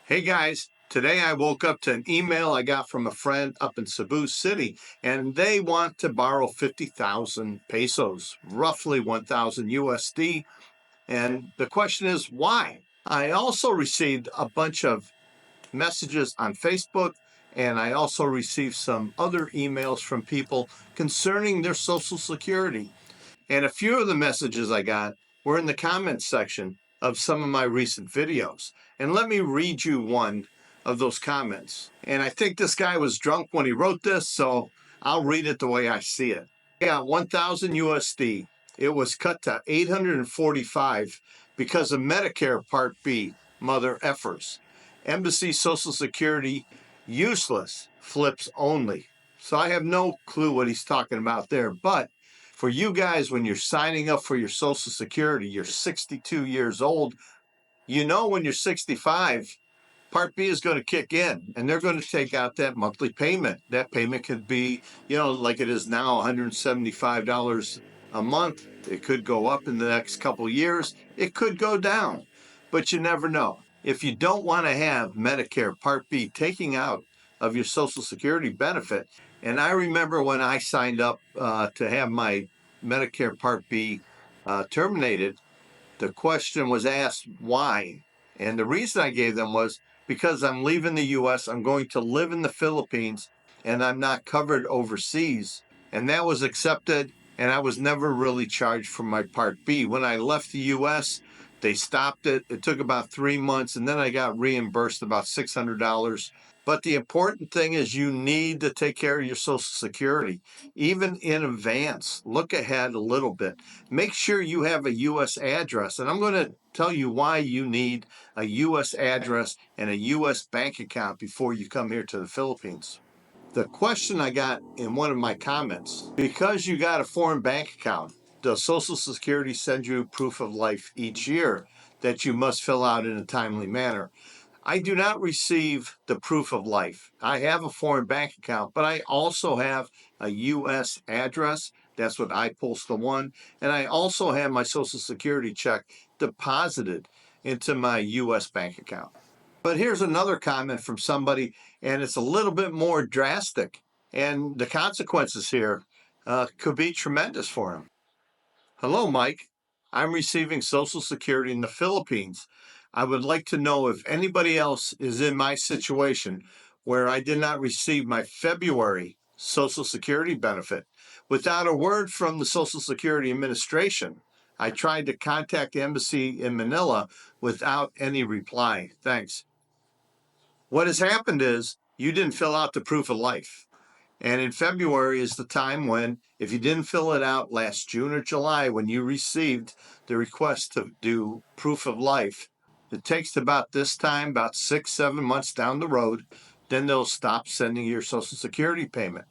Hey guys, today I woke up to an email I got from a friend up in Cebu City, and they want to borrow 50,000 pesos, roughly 1,000 USD. And the question is why? I also received a bunch of messages on Facebook, and I also received some other emails from people concerning their Social Security. And a few of the messages I got were in the comments section of some of my recent videos. And let me read you one of those comments. And I think this guy was drunk when he wrote this, so I'll read it the way I see it. Yeah, 1,000 USD. It was cut to 845 because of Medicare Part B, mother effers. Embassy Social Security, useless, flips only. So I have no clue what he's talking about there, but for you guys, when you're signing up for your Social Security, you're 62 years old, you know when you're 65, Part B is going to kick in, and they're going to take out that monthly payment. That payment could be, like it is now, $175 a month. It could go up in the next couple of years. It could go down, but you never know. If you don't want to have Medicare Part B taking out of your Social Security benefit, and I remember when I signed up to have my Medicare Part B terminated, the question was asked why. And the reason I gave them was because I'm leaving the U.S., I'm going to live in the Philippines, and I'm not covered overseas. And that was accepted, and I was never really charged for my Part B. When I left the U.S., they stopped it. It took about 3 months, and then I got reimbursed about $600. But the important thing is you need to take care of your Social Security, even in advance. Look ahead a little bit. Make sure you have a U.S. address. And I'm going to tell you why you need a U.S. address and a U.S. bank account before you come here to the Philippines. The question I got in one of my comments, because you got a foreign bank account, does Social Security send you proof of life each year that you must fill out in a timely manner? I do not receive the proof of life. I have a foreign bank account, but I also have a U.S. address. That's what I Postal One. And I also have my Social Security check deposited into my U.S. bank account. But here's another comment from somebody, and it's a little bit more drastic. And the consequences here could be tremendous for him. Hello, Mike. I'm receiving Social Security in the Philippines. I would like to know if anybody else is in my situation where I did not receive my February Social Security benefit. Without a word from the Social Security Administration, I tried to contact the embassy in Manila without any reply. Thanks. What has happened is you didn't fill out the proof of life. And in February is the time when, if you didn't fill it out last June or July, when you received the request to do proof of life, it takes about this time, about 6-7 months down the road, then they'll stop sending your Social Security payment.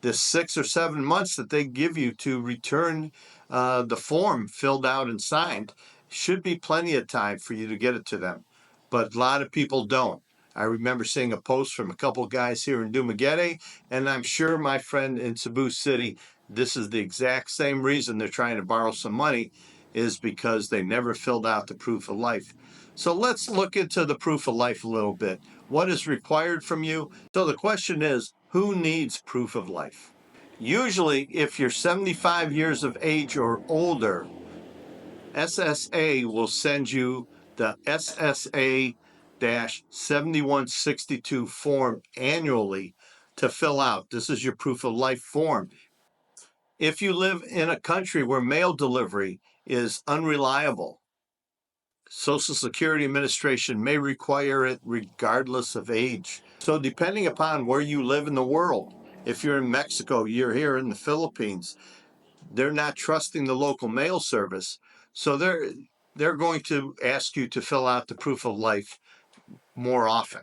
This 6 or 7 months that they give you to return the form filled out and signed should be plenty of time for you to get it to them. But a lot of people don't. I remember seeing a post from a couple of guys here in Dumaguete, and I'm sure my friend in Cebu City, this is the exact same reason they're trying to borrow some money, is because they never filled out the proof of life. So let's look into the proof of life a little bit. What is required from you? So the question is, who needs proof of life? Usually, if you're 75 years of age or older, SSA will send you the SSA-7162 form annually to fill out. This is your proof of life form. If you live in a country where mail delivery is unreliable, Social Security Administration may require it regardless of age. So depending upon where you live in the world, if you're in Mexico, you're here in the Philippines, they're not trusting the local mail service. So they're going to ask you to fill out the proof of life more often.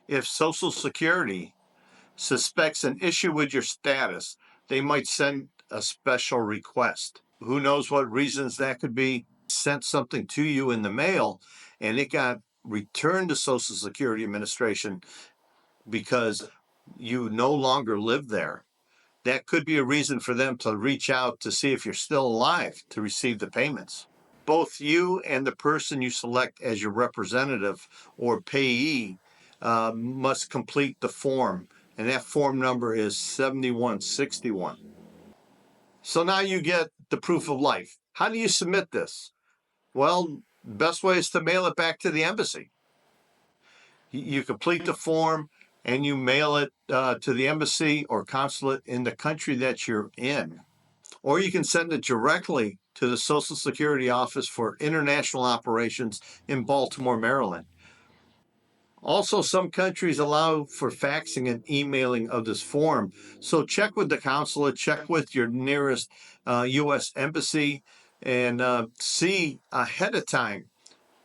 If Social Security suspects an issue with your status, they might send a special request. Who knows what reasons that could be? Sent something to you in the mail and it got returned to Social Security Administration because you no longer live there. That could be a reason for them to reach out to see if you're still alive to receive the payments. both you and the person you select as your representative or payee must complete the form, and that form number is 7161. So now you get the proof of life. How do you submit this? Well, best way is to mail it back to the embassy. You complete the form and you mail it to the embassy or consulate in the country that you're in. Or you can send it directly to the Social Security Office for International Operations in Baltimore, Maryland. Also, some countries allow for faxing and emailing of this form. So check with the consulate, check with your nearest U.S. embassy, and see ahead of time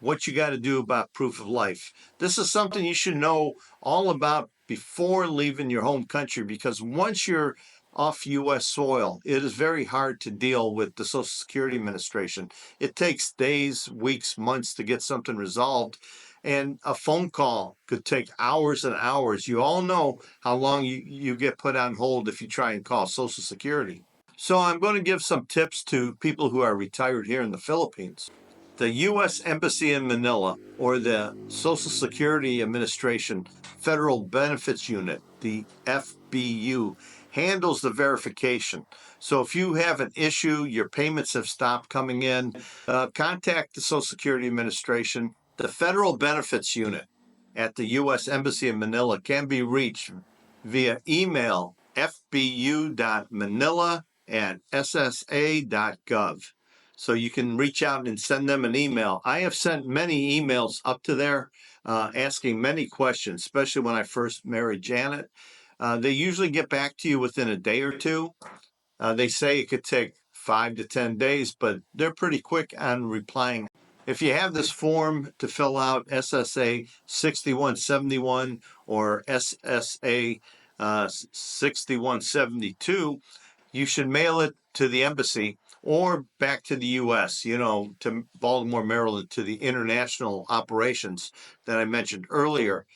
what you got to do about proof of life. This is something you should know all about before leaving your home country, because once you're off U.S. soil, it is very hard to deal with the Social Security Administration. It takes days, weeks, months to get something resolved, and a phone call could take hours and hours. You all know how long you get put on hold if you try and call Social Security. So I'm going to give some tips to people who are retired here in the Philippines. The U.S. Embassy in Manila, or the Social Security Administration Federal Benefits Unit, the FBU, handles the verification. So if you have an issue, your payments have stopped coming in, contact the Social Security Administration. The Federal Benefits Unit at the U.S. Embassy in Manila can be reached via email fbu.manila@ssa.gov. So you can reach out and send them an email. I have sent many emails up to there asking many questions, especially when I first married Janet. They usually get back to you within a day or two. They say it could take 5 to 10 days, but they're pretty quick on replying. If you have this form to fill out, SSA 6171 or SSA 6172, you should mail it to the embassy or back to the U.S., to Baltimore, Maryland, to the international operations that I mentioned earlier.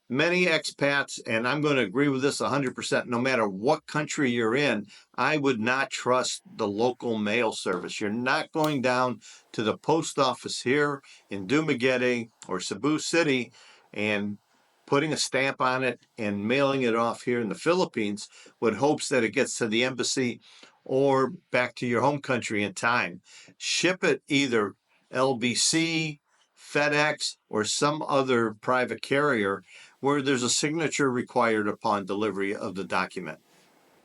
Many expats, and I'm going to agree with this 100%, no matter what country you're in, I would not trust the local mail service. You're not going down to the post office here in Dumaguete or Cebu City and putting a stamp on it and mailing it off here in the Philippines with hopes that it gets to the embassy or back to your home country in time. Ship it either LBC, FedEx, or some other private carrier where there's a signature required upon delivery of the document.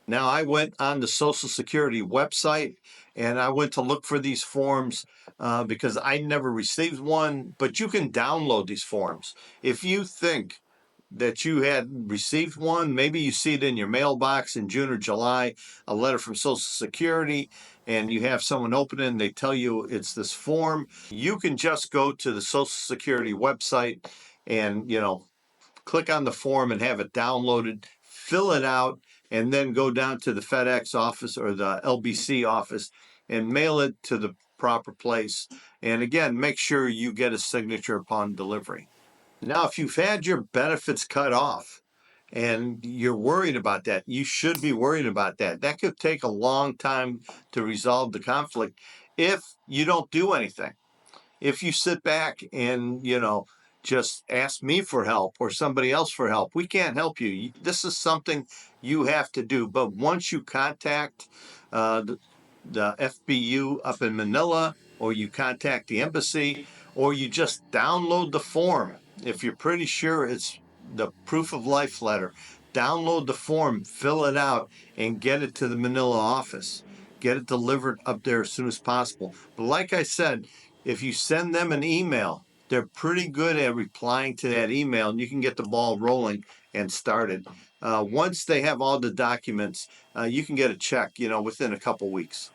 Now, I went on the Social Security website and I went to look for these forms because I never received one, but you can download these forms. If you think that you had received one, maybe you see it in your mailbox in June or July, a letter from Social Security, and you have someone open it and they tell you it's this form, you can just go to the Social Security website and, click on the form and have it downloaded, fill it out, and then go down to the FedEx office or the LBC office and mail it to the proper place. And again, make sure you get a signature upon delivery. Now, if you've had your benefits cut off and you're worried about that, you should be worried about that. That could take a long time to resolve the conflict if you don't do anything. If you sit back and, just ask me for help or somebody else for help, we can't help you. This is something you have to do. But once you contact the FBU up in Manila, or you contact the embassy, or you just download the form, if you're pretty sure it's the proof of life letter, download the form, fill it out, and get it to the Manila office. Get it delivered up there as soon as possible. But like I said, if you send them an email, they're pretty good at replying to that email, and you can get the ball rolling and started. Once they have all the documents, you can get a check, within a couple weeks.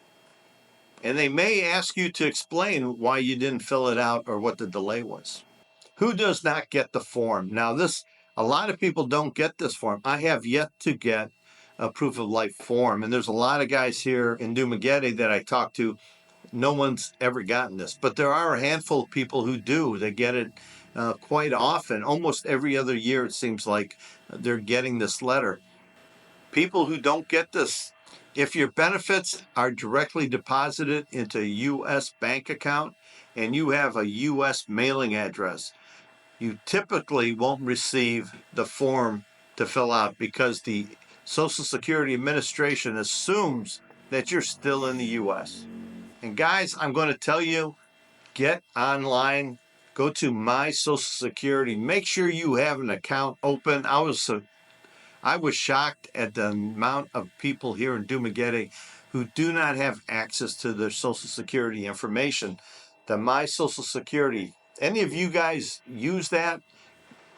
And they may ask you to explain why you didn't fill it out or what the delay was. Who does not get the form? Now, a lot of people don't get this form. I have yet to get a proof of life form, and there's a lot of guys here in Dumaguete that I talk to. No one's ever gotten this, but there are a handful of people who do. They get it quite often. Almost every other year, it seems like they're getting this letter. People who don't get this If your benefits are directly deposited into a U.S. bank account and you have a U.S. mailing address, you typically won't receive the form to fill out because the Social Security Administration assumes that you're still in the U.S. And guys, I'm going to tell you, get online, go to My Social Security, make sure you have an account open. I was shocked at the amount of people here in Dumaguete who do not have access to their Social Security information. The My Social Security. Any of you guys use that?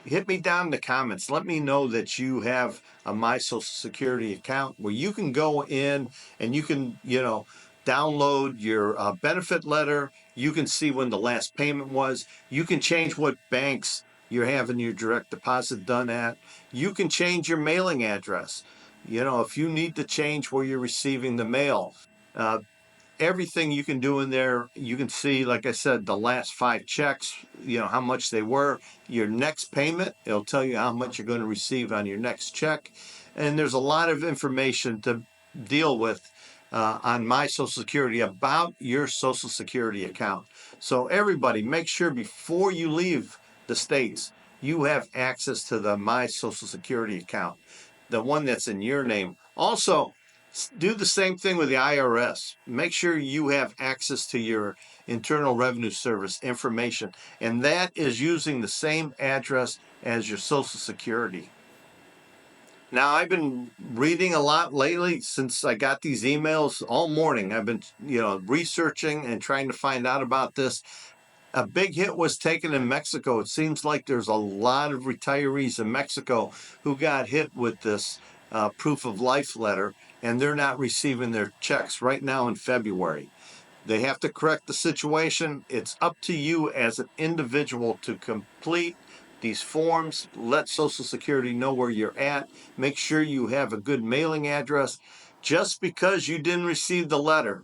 Hit me down in the comments. Let me know that you have a My Social Security account where you can go in and you can, download your benefit letter. You can see when the last payment was. You can change what banks you're having your direct deposit done at. You can change your mailing address. If you need to change where you're receiving the mail, uh, everything you can do in there. You can see, like I said, the last 5 checks, how much they were. Your next payment, it'll tell you how much you're going to receive on your next check. And there's a lot of information to deal with on My Social Security about your Social Security account. So everybody, make sure before you leave the States, you have access to the My Social Security account, the one that's in your name. Also, do the same thing with the IRS. Make sure you have access to your Internal Revenue Service information, and that is using the same address as your Social Security. Now, I've been reading a lot lately since I got these emails all morning. I've been, researching and trying to find out about this. A big hit was taken in Mexico. It seems like there's a lot of retirees in Mexico who got hit with this proof of life letter, and they're not receiving their checks right now in February. They have to correct the situation. It's up to you as an individual to complete these forms. Let Social Security know where you're at. Make sure you have a good mailing address. Just because you didn't receive the letter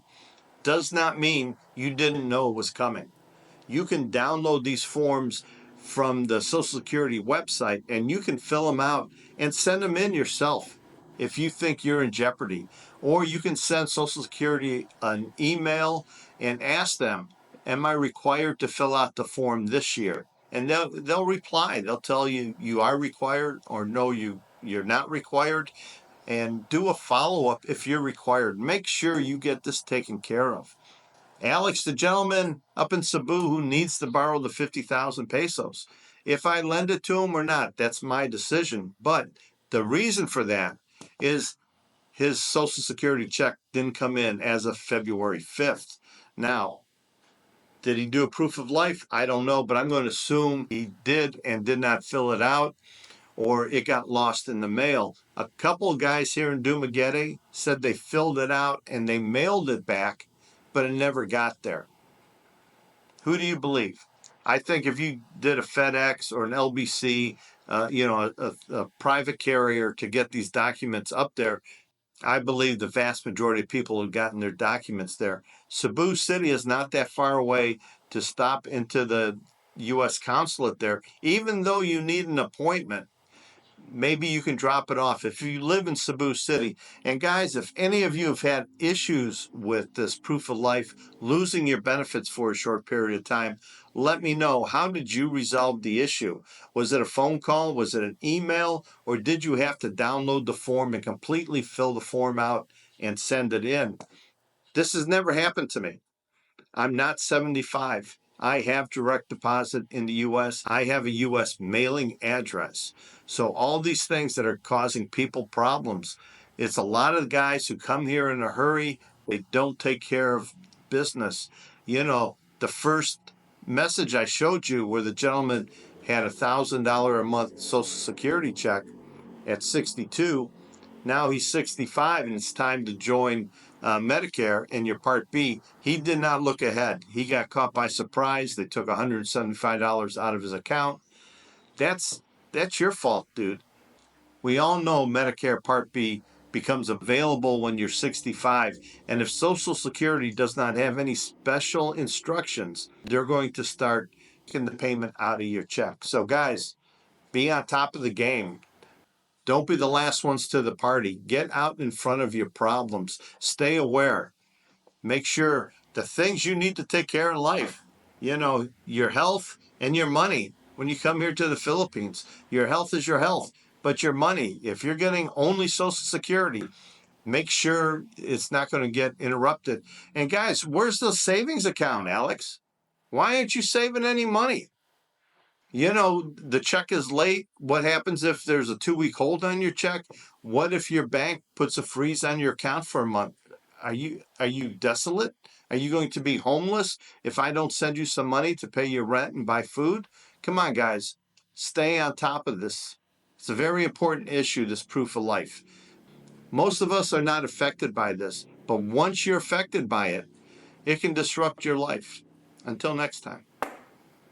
does not mean you didn't know it was coming. You can download these forms from the Social Security website and you can fill them out and send them in yourself if you think you're in jeopardy. Or you can send Social Security an email and ask them, am I required to fill out the form this year? And they'll reply. They'll tell you you are required, or no, you're not required. And do a follow-up if you're required. Make sure you get this taken care of. Alex, the gentleman up in Cebu who needs to borrow the 50,000 pesos. If I lend it to him or not, that's my decision. But the reason for that is his Social Security check didn't come in as of February 5th. Now, did he do a proof of life? I don't know, but I'm going to assume he did and did not fill it out, or it got lost in the mail. A couple of guys here in Dumaguete said they filled it out and they mailed it back, but it never got there. Who do you believe? I think if you did a FedEx or an LBC, a private carrier to get these documents up there, I believe the vast majority of people have gotten their documents there. Cebu City is not that far away to stop into the U.S. consulate there, even though you need an appointment. Maybe you can drop it off if you live in Cebu City. And guys, if any of you have had issues with this proof of life, losing your benefits for a short period of time, let me know. How did you resolve the issue? Was it a phone call? Was it an email? Or did you have to download the form and completely fill the form out and send it in? This has never happened to me. I'm not 75. I have direct deposit in the U.S. I have a U.S. mailing address. So all these things that are causing people problems, it's a lot of guys who come here in a hurry. They don't take care of business. The first message I showed you where the gentleman had $1,000 a month Social Security check at 62. Now he's 65 and it's time to join Medicare in your Part B. He did not look ahead. He got caught by surprise. They took $175 out of his account. That's your fault, dude. We all know Medicare Part B becomes available when you're 65. And if Social Security does not have any special instructions, they're going to start taking the payment out of your check. So guys, be on top of the game. Don't be the last ones to the party. Get out in front of your problems. Stay aware. Make sure the things you need to take care of in life, your health and your money. When you come here to the Philippines, your health is your health, but your money, if you're getting only Social Security, make sure it's not going to get interrupted. And guys, where's the savings account, Alex? Why aren't you saving any money? The check is late. What happens if there's a 2-week hold on your check? What if your bank puts a freeze on your account for a month? Are you desolate? Are you going to be homeless if I don't send you some money to pay your rent and buy food? Come on, guys. Stay on top of this. It's a very important issue, this proof of life. Most of us are not affected by this, but once you're affected by it, it can disrupt your life. Until next time.